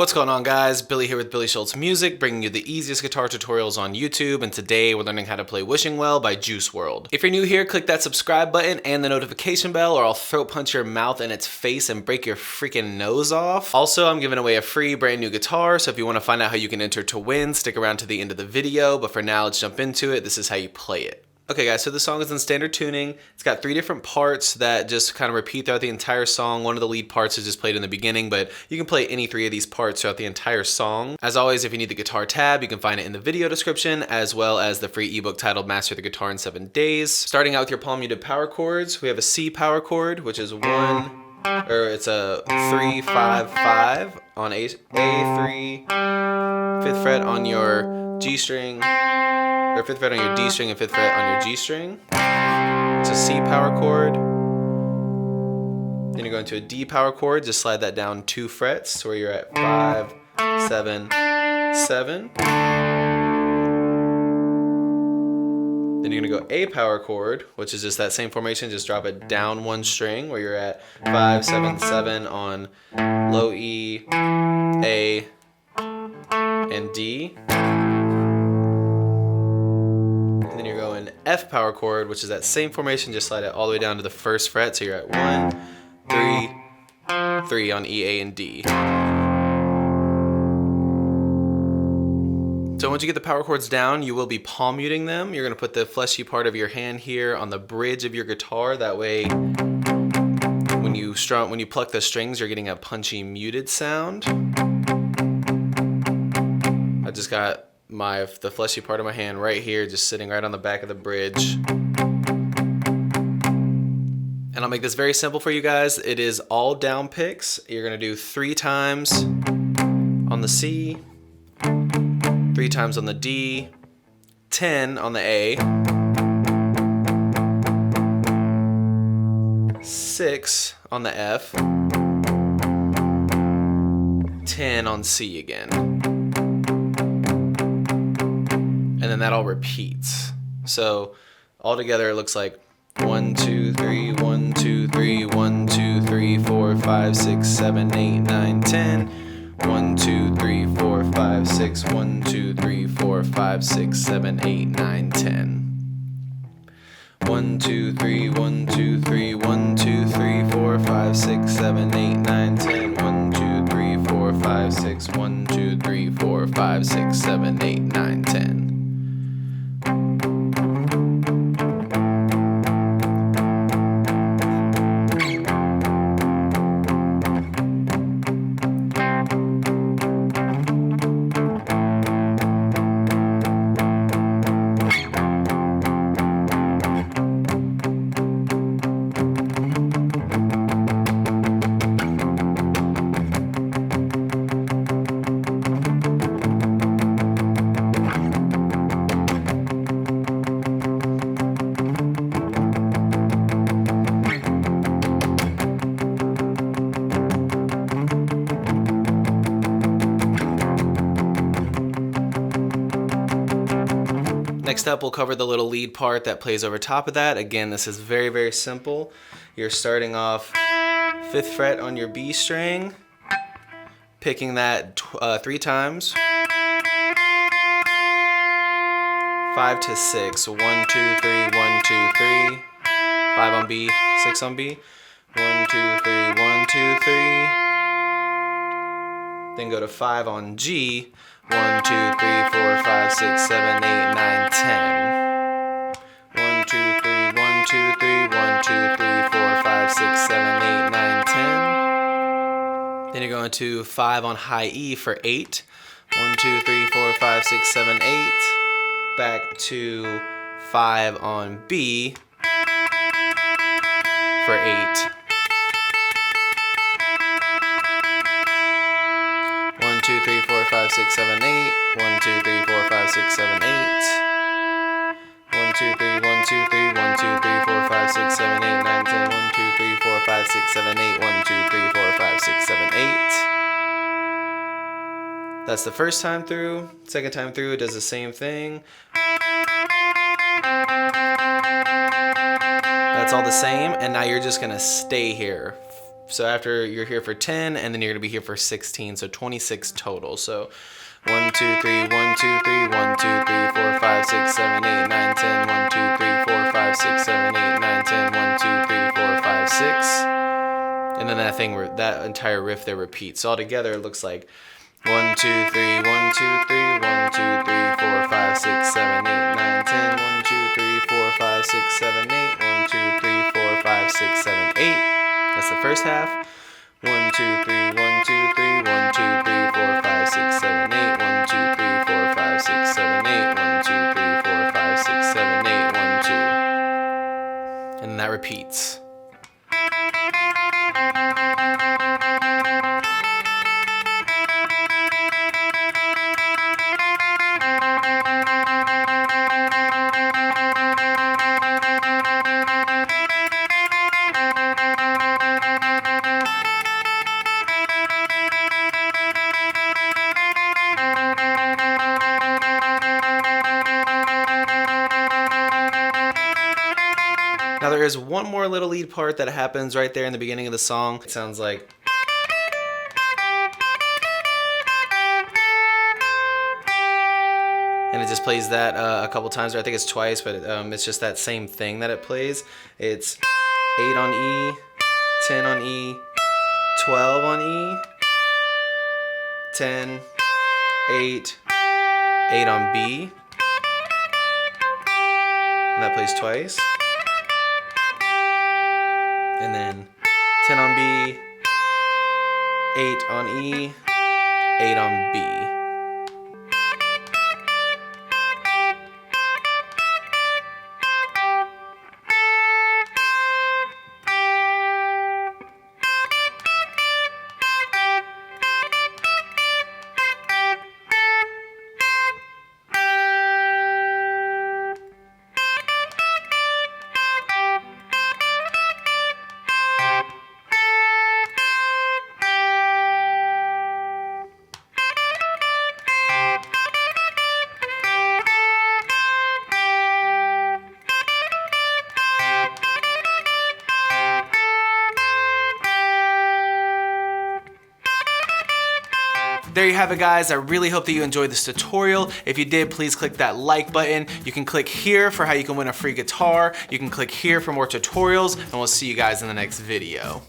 What's going on, guys? Billy here with Billy Schultz Music, bringing you the easiest guitar tutorials on YouTube, and today we're learning how to play Wishing Well by WRLD. If you're new here, click that subscribe button and the notification bell, or I'll throat punch your mouth in its face and break your freaking nose off. Also, I'm giving away a free brand new guitar, so if you want to find out how you can enter to win, stick around to the end of the video, but for now, let's jump into it. This is how you play it. Okay guys, so the song is in standard tuning. It's got 3 different parts that just kind of repeat throughout the entire song. One of the lead parts is just played in the beginning, but you can play any 3 of these parts throughout the entire song. As always, if you need the guitar tab, you can find it in the video description, as well as the free ebook titled Master the Guitar in 7 Days. Starting out with your palm muted power chords, we have a C power chord, which is it's a 3, 5, 5 on A3, 5th fret on your G string, or 5th fret on your D string and 5th fret on your G string. It's a C power chord. Then you go into a D power chord, just slide that down 2 frets to where you're at 5, 7, 7. Then you're gonna go A power chord, which is just that same formation, just drop it down 1 string where you're at 5, 7, 7 on low E, A, and D. F power chord, which is that same formation, just slide it all the way down to the 1st fret, so you're at 1, 3, 3 on E, A, and D. So once you get the power chords down, you will be palm muting them. You're going to put the fleshy part of your hand here on the bridge of your guitar. That way, when you pluck the strings, you're getting a punchy muted sound. I just got the fleshy part of my hand right here, just sitting right on the back of the bridge. And I'll make this very simple for you guys. It is all down picks. You're gonna do 3 times on the C, 3 times on the D, 10 on the A, 6 on the F, 10 on C again. And then that all repeats. So all together it looks like 1, 2, 3, 1, 2, 3, 1, 2, 3, 4, 5, 6, 7, 8, 9, 10. 1, 2, 3, 4, 5, 6, 1, 2, 3, 4, 5, 6, 7, 8, 9, 10. 1, 2, 3, 1, 2, 3, 1, 2, 3, 4, 5, 6, 7, 8, 9, 10. 1, 2, 3, 4, 5, 6, 1, 2, 3, 4, 5, 6, 7, 8, 9, 10. Next up, we'll cover the little lead part that plays over top of that. Again, this is very, very simple. You're starting off 5th fret on your B string, picking that 3 times. 5 to 6. 1, 2, 3, 1, 2, 3. 5 on B, 6 on B. 1, 2, 3, 1, 2, 3. Then go to 5 on G. 1, 2, 3, 4, 5, 6, 7, 8, 9, 10. 1, 2, 3, 1, 2, 3, 1, 2, 3, 4, 5, 6, 7, 8, 9, 10. Then you're going to 5 on high E for 8. 1, 2, 3, 4, 5, 6, 7, 8. Back to 5 on B for 8. 1, 2, 3, 4, 5, 6, 7, 8. 1, 2, 3, 4, 5, 6, 7, 8. 1, 2, 3, 1, 2, 3, 1, 2, 3, 4, 5, 6, 7, 8, 9, 10. 1, 2, 3, 4, 5, 6, 7, 8. 1, 2, 3, 4, 5, 6, 7, 8. That's the first time through. Second time through, it does the same thing. That's all the same, and now you're just gonna stay here So after you're here for 10, and then you're gonna be here for 16, so 26 total. So 1, 2, 3, 1, 2, 3, 1, 2, 3, 4, 5, 6, 7, 8, 9, 10, 1, 2, 3, 4, 5, 6, 7, 8, 9, 10, 1, 2, 3, 4, 5, 6. And then that entire riff there repeats. So altogether it looks like 1, 2, 3, 1, 2, 3, 1, 2, 3, 4, 5, 6, 7, 8, 9, 10, 1, 2, 3, 4, 5, 6, 7, 8, 1, 2, 3, 4, 5, 6, 7, 8. That's the first half. 1, 2, 3, 1, 2, 3, 1, 2, 3, 4, 5, 6, 7, 8, 1, 2, 3, 4, 5, 6, 7, 8, 1, 2, 3, 4, 5, 6, 7, 8, 1, 2. And then that repeats. Now there is one more little lead part that happens right there in the beginning of the song. It sounds like... And it just plays that a couple times. I think it's twice, but it's just that same thing that it plays. It's 8 on E, 10 on E, 12 on E, 10, 8, 8 on B. And that plays twice. And then 10 on B, 8 on E, 8 on B. There you have it, guys. I really hope that you enjoyed this tutorial. If you did, please click that like button. You can click here for how you can win a free guitar. You can click here for more tutorials, and we'll see you guys in the next video.